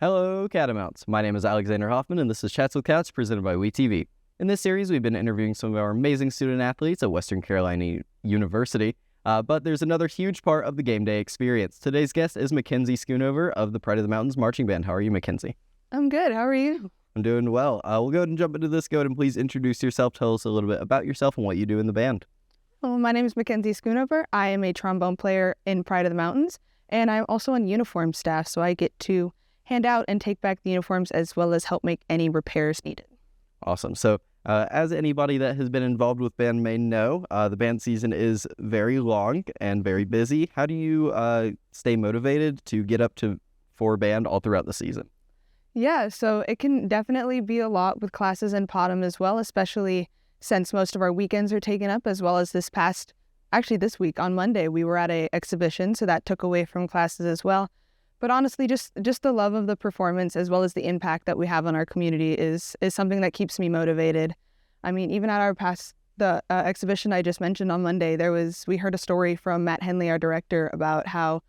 Hello, Catamounts. My name is Alexander Hoffman, and this is Chats with Cats, presented by WeTV. In this series, we've been interviewing some of our amazing student athletes at Western Carolina University, but there's another huge part of the game day experience. Today's guest is McKenzie Schoonover of the Pride of the Mountains Marching Band. How are you, McKenzie? I'm good. How are you? I'm doing well. We'll go ahead and jump into this. Go ahead and please introduce yourself. Tell us a little bit about yourself and what you do in the band. Well, my name is McKenzie Schoonover. I am a trombone player in Pride of the Mountains, and I'm also on uniform staff, so I get to hand out and take back the uniforms as well as help make any repairs needed. Awesome. So as anybody that has been involved with band may know, the band season is very long and very busy. How do you stay motivated to get up for band all throughout the season? Yeah, so it can definitely be a lot with classes in POTM as well, especially since most of our weekends are taken up, as well as this week on Monday, we were at an exhibition, so that took away from classes as well. But honestly, just the love of the performance as well as the impact that we have on our community is something that keeps me motivated. I mean, even at the exhibition I just mentioned on Monday, we heard a story from Matt Henley, our director, about how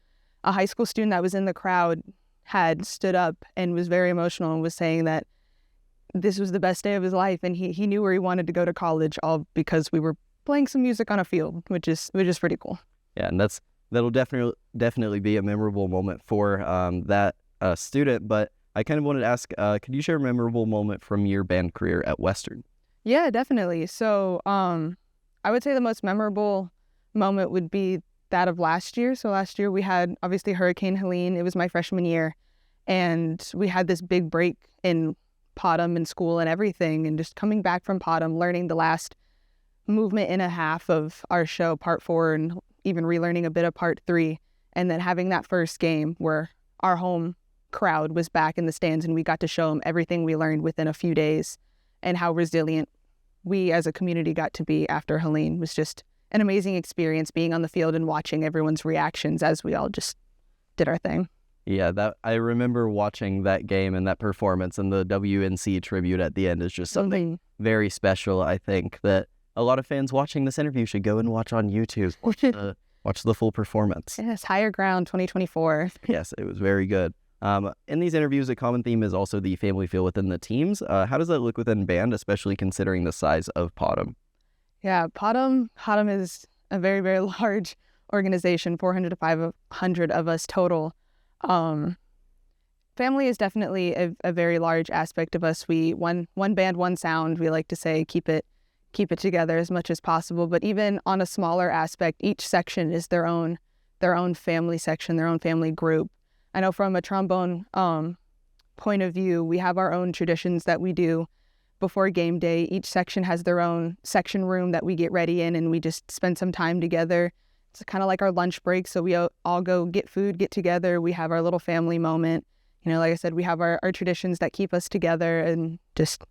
a high school student that was in the crowd had stood up and was very emotional and was saying that this was the best day of his life, and he knew where he wanted to go to college, all because we were playing some music on a field, which is pretty cool. Yeah, and that'll definitely be a memorable moment for that student. But I kind of wanted to ask, could you share a memorable moment from your band career at Western? Yeah, definitely. So I would say the most memorable moment would be that of last year. So last year we had, obviously, Hurricane Helene. It was my freshman year. And we had this big break in POTM and school and everything. And just coming back from POTM, learning the last movement and a half of our show, part 4, and even relearning a bit of part 3, and then having that first game where our home crowd was back in the stands and we got to show them everything we learned within a few days and how resilient we as a community got to be after Helene was just an amazing experience, being on the field and watching everyone's reactions as we all just did our thing. Yeah, that I remember watching that game and that performance, and the WNC tribute at the end is just something very special. I think that a lot of fans watching this interview should go and watch on YouTube. Watch the full performance. Yes, Higher Ground 2024. Yes, it was very good. In these interviews, a common theme is also the family feel within the teams. How does that look within band, especially considering the size of POTM? Yeah, POTM is a very, very large organization, 400 to 500 of us total. Family is definitely a very large aspect of us. We one band, one sound. We like to say keep it together as much as possible. But even on a smaller aspect, each section is their own family section, their own family group. I know from a trombone point of view, we have our own traditions that we do before game day. Each section has their own section room that we get ready in, and we just spend some time together. It's kind of like our lunch break, so we all go get food, get together. We have our little family moment. You know, like I said, we have our traditions that keep us together, and just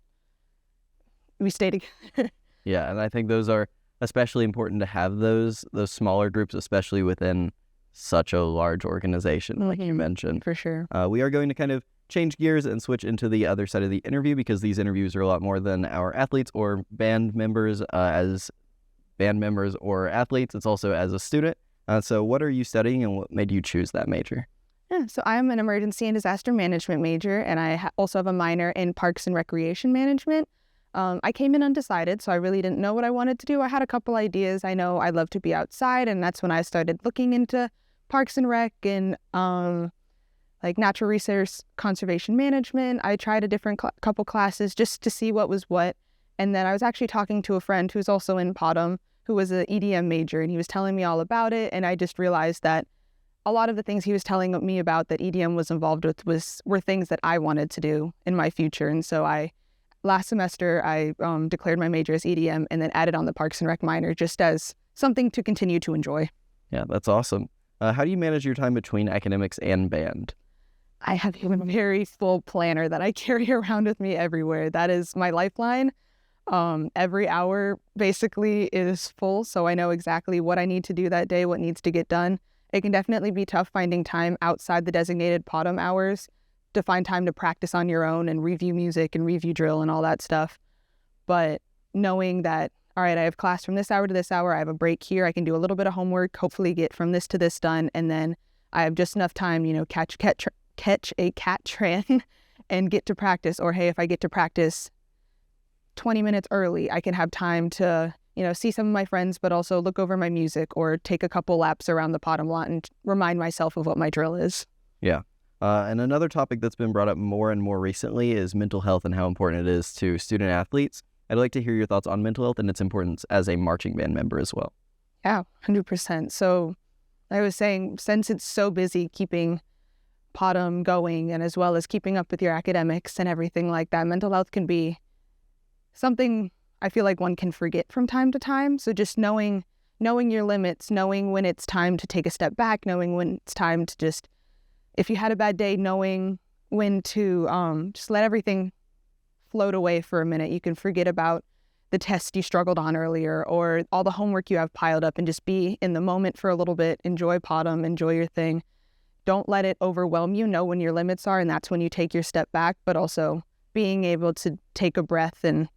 we stay together. Yeah, and I think those are especially important to have those smaller groups, especially within such a large organization, like you mentioned. For sure. We are going to kind of change gears and switch into the other side of the interview, because these interviews are a lot more than our athletes or band members as band members or athletes. It's also as a student. So what are you studying, and what made you choose that major? Yeah, so I'm an emergency and disaster management major, and I also have a minor in parks and recreation management. I came in undecided, so I really didn't know what I wanted to do. I had a couple ideas. I know I love to be outside, and that's when I started looking into parks and rec and like natural resource conservation management. I tried a different couple classes just to see what was what. And then I was actually talking to a friend who's also in POTM, who was an EDM major, and he was telling me all about it. And I just realized that a lot of the things he was telling me about that EDM was involved with were things that I wanted to do in my future. And so last semester, I declared my major as EDM and then added on the Parks and Rec minor just as something to continue to enjoy. Yeah, that's awesome. How do you manage your time between academics and band? I have a very full planner that I carry around with me everywhere. That is my lifeline. Every hour basically is full, so I know exactly what I need to do that day, what needs to get done. It can definitely be tough finding time outside the designated POTM hours to find time to practice on your own and review music and review drill and all that stuff. But knowing that, all right, I have class from this hour to this hour, I have a break here, I can do a little bit of homework, hopefully get from this to this done, and then I have just enough time, catch catch a cat tran and get to practice. Or, hey, if I get to practice 20 minutes early, I can have time to, see some of my friends, but also look over my music or take a couple laps around the POTM lot and remind myself of what my drill is. Yeah. And another topic that's been brought up more and more recently is mental health and how important it is to student athletes. I'd like to hear your thoughts on mental health and its importance as a marching band member as well. Yeah, 100%. So I was saying, since it's so busy keeping POTM going and as well as keeping up with your academics and everything like that, mental health can be something I feel like one can forget from time to time. So just knowing your limits, knowing when it's time to take a step back, knowing when it's time to just, if you had a bad day, knowing when to just let everything float away for a minute. You can forget about the test you struggled on earlier or all the homework you have piled up and just be in the moment for a little bit. Enjoy POTM, enjoy your thing. Don't let it overwhelm you. Know when your limits are, and that's when you take your step back, but also being able to take a breath and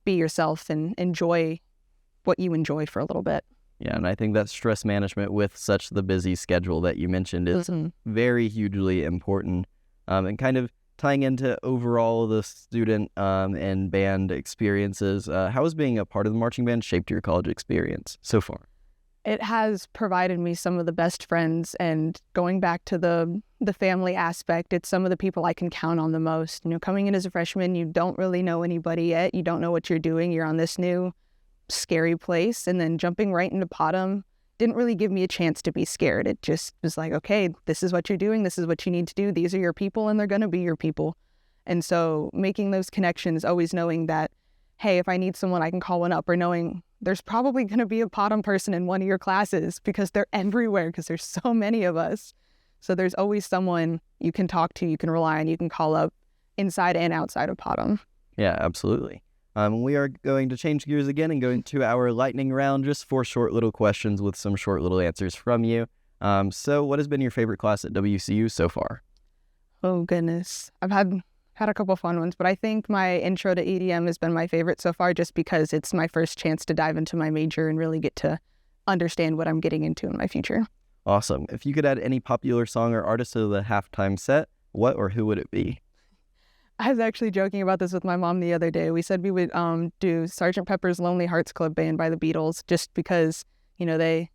be yourself and enjoy what you enjoy for a little bit. Yeah, and I think that stress management with such the busy schedule that you mentioned is very hugely important. And kind of tying into overall the student and band experiences, how has being a part of the marching band shaped your college experience so far? It has provided me some of the best friends, and going back to the family aspect, it's some of the people I can count on the most. Coming in as a freshman, you don't really know anybody yet. You don't know what you're doing. You're on this new scary place, and then jumping right into POTM didn't really give me a chance to be scared. It just was like, okay, this is what you're doing. This is what you need to do. These are your people, and they're going to be your people. And so making those connections, always knowing that, hey, if I need someone, I can call one up, or knowing there's probably going to be a POTM person in one of your classes because they're everywhere, because there's so many of us. So there's always someone you can talk to, you can rely on, you can call up inside and outside of POTM. Yeah, absolutely. We are going to change gears again and go into our lightning round, just 4 short little questions with some short little answers from you. So what has been your favorite class at WCU so far? Oh, goodness. I've had a couple fun ones, but I think my intro to EDM has been my favorite so far, just because it's my first chance to dive into my major and really get to understand what I'm getting into in my future. Awesome. If you could add any popular song or artist to the halftime set, what or who would it be? I was actually joking about this with my mom the other day. We said we would do Sgt. Pepper's Lonely Hearts Club Band by the Beatles, just because, they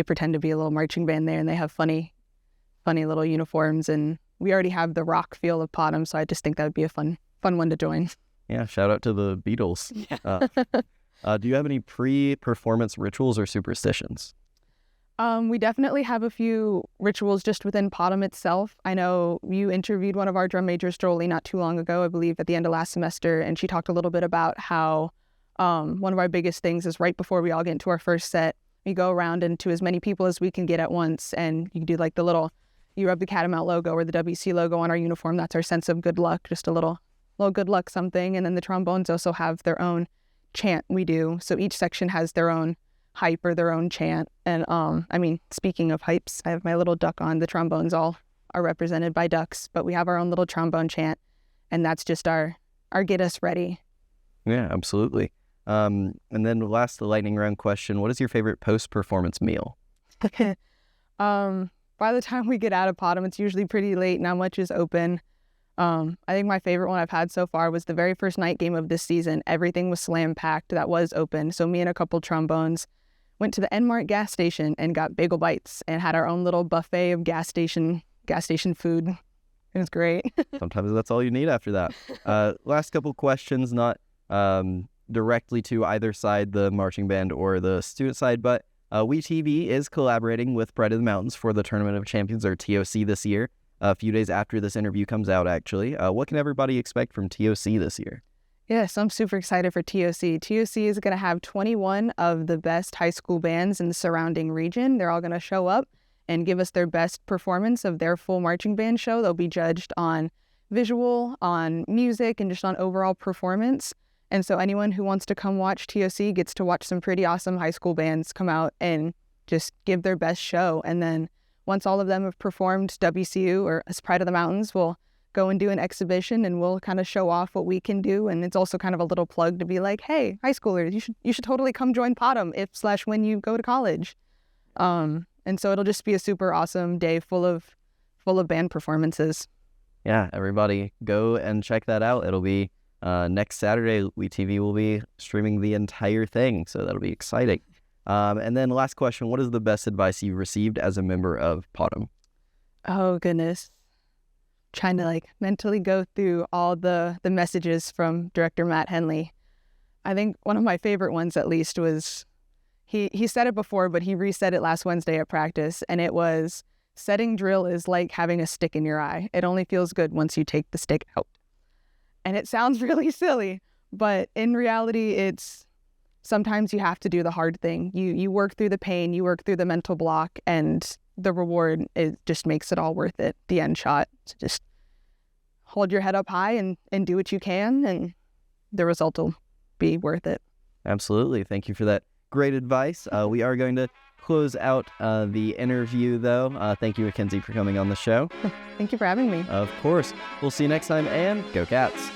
pretend to be a little marching band there, and they have funny little uniforms, and we already have the rock feel of POTM, so I just think that would be a fun one to join. Yeah, shout out to the Beatles. Yeah. Do you have any pre-performance rituals or superstitions? We definitely have a few rituals just within POTM itself. I know you interviewed one of our drum majors, Jolie, not too long ago, I believe at the end of last semester, and she talked a little bit about how one of our biggest things is right before we all get into our first set, we go around into as many people as we can get at once, and you do like you rub the Catamount logo or the WC logo on our uniform. That's our sense of good luck, just a little good luck something. And then the trombones also have their own chant we do. So each section has their own hype or their own chant. And speaking of hypes, I have my little duck on. The trombones all are represented by ducks, but we have our own little trombone chant, and that's just our get us ready. Yeah, absolutely. And then the lightning round question, what is your favorite post-performance meal? By the time we get out of POTM, it's usually pretty late. Not much is open. I think my favorite one I've had so far was the very first night game of this season. Everything was slam packed. That was open. So me and a couple trombones went to the Enmart gas station and got bagel bites and had our own little buffet of gas station food. It was great. Sometimes that's all you need after that. Last couple questions, not directly to either side, the marching band or the student side, but WeTV is collaborating with Pride of the Mountains for the Tournament of Champions, or TOC, this year. A few days after this interview comes out, actually. What can everybody expect from TOC this year? Yes, I'm super excited for TOC. TOC is going to have 21 of the best high school bands in the surrounding region. They're all going to show up and give us their best performance of their full marching band show. They'll be judged on visual, on music, and just on overall performance. And so anyone who wants to come watch TOC gets to watch some pretty awesome high school bands come out and just give their best show. And then once all of them have performed, WCU, or as Pride of the Mountains, will go and do an exhibition, and we'll kind of show off what we can do. And it's also kind of a little plug to be like, hey, high schoolers, you should totally come join POTM when you go to college. And so it'll just be a super awesome day full of band performances. Yeah, everybody go and check that out. It'll be next Saturday. WeTV will be streaming the entire thing, so that'll be exciting. And then last question, what is the best advice you received as a member of POTM? Oh, goodness. Trying to mentally go through all the messages from Director Matt Henley. I think one of my favorite ones, at least, was he said it before, but he resaid it last Wednesday at practice, and it was, setting drill is like having a stick in your eye. It only feels good once you take the stick out. And it sounds really silly, but in reality, it's sometimes you have to do the hard thing. You work through the pain, you work through the mental block, and the reward, it just makes it all worth it. The end shot. So just hold your head up high and do what you can, and the result will be worth it. Absolutely. Thank you for that great advice. We are going to close out the interview, though. Thank you, McKenzie, for coming on the show. Thank you for having me. Of course. We'll see you next time, and go Cats.